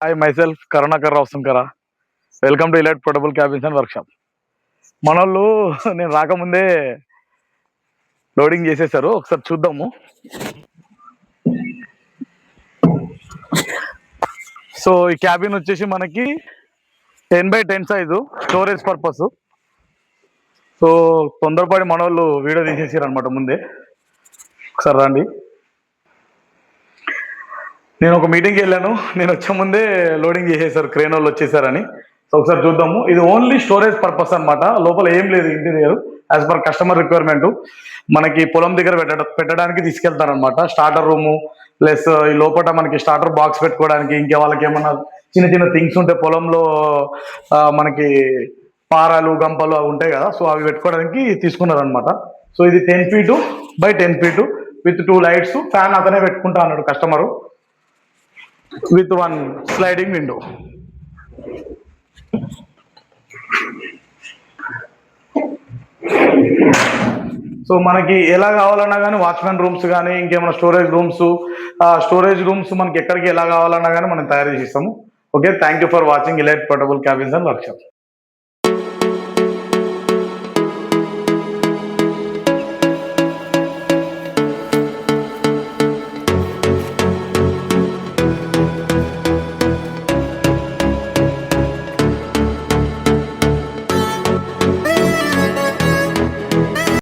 Hi myself Karunakar Rao Shankara. Welcome to elite portable cabins and workshop. మనోళ్ళు నేను రాకముందే loading చేసేసారు, ఒకసారి చూద్దాము. సో ఈ క్యాబిన్ వచ్చేసి మనకి 10x10 size, storage purpose. So తొందరపడి మనోళ్ళు వీడియో తీసేసారు అనమాట ముందే. ఒకసారి రండి. నేను ఒక మీటింగ్కి వెళ్ళాను, నేను వచ్చే ముందే లోడింగ్ చేసేసారు, క్రేన్ వాళ్ళు వచ్చేసారని. సో ఒకసారి చూద్దాము. ఇది ఓన్లీ స్టోరేజ్ పర్పస్ అనమాట, లోపల ఏం లేదు interior. As per customer requirement మనకి పొలం దగ్గర పెట్టడానికి తీసుకెళ్తారనమాట. స్టార్టర్ రూము ప్లస్ ఈ లోపల మనకి స్టార్టర్ బాక్స్ పెట్టుకోవడానికి, ఇంకా వాళ్ళకి ఏమన్నా చిన్న చిన్న థింగ్స్ ఉంటే పొలంలో మనకి పారాలు గంపలు అవి ఉంటాయి కదా, సో అవి పెట్టుకోవడానికి తీసుకున్నారనమాట. సో ఇది 10 feet by 10 feet with 2 lights, fan అతనే పెట్టుకుంటా అన్నాడు customer, with 1 sliding window. So మనకి ఎలా కావాలన్నా కానీ వాచ్మెన్ రూమ్స్ కానీ ఇంకేమైనా స్టోరేజ్ రూమ్స్ మనకి ఎక్కడికి ఎలా కావాలన్నా కానీ మనం తయారు చేసిస్తాము. Okay, thank you for watching Elite portable cabins and workshop.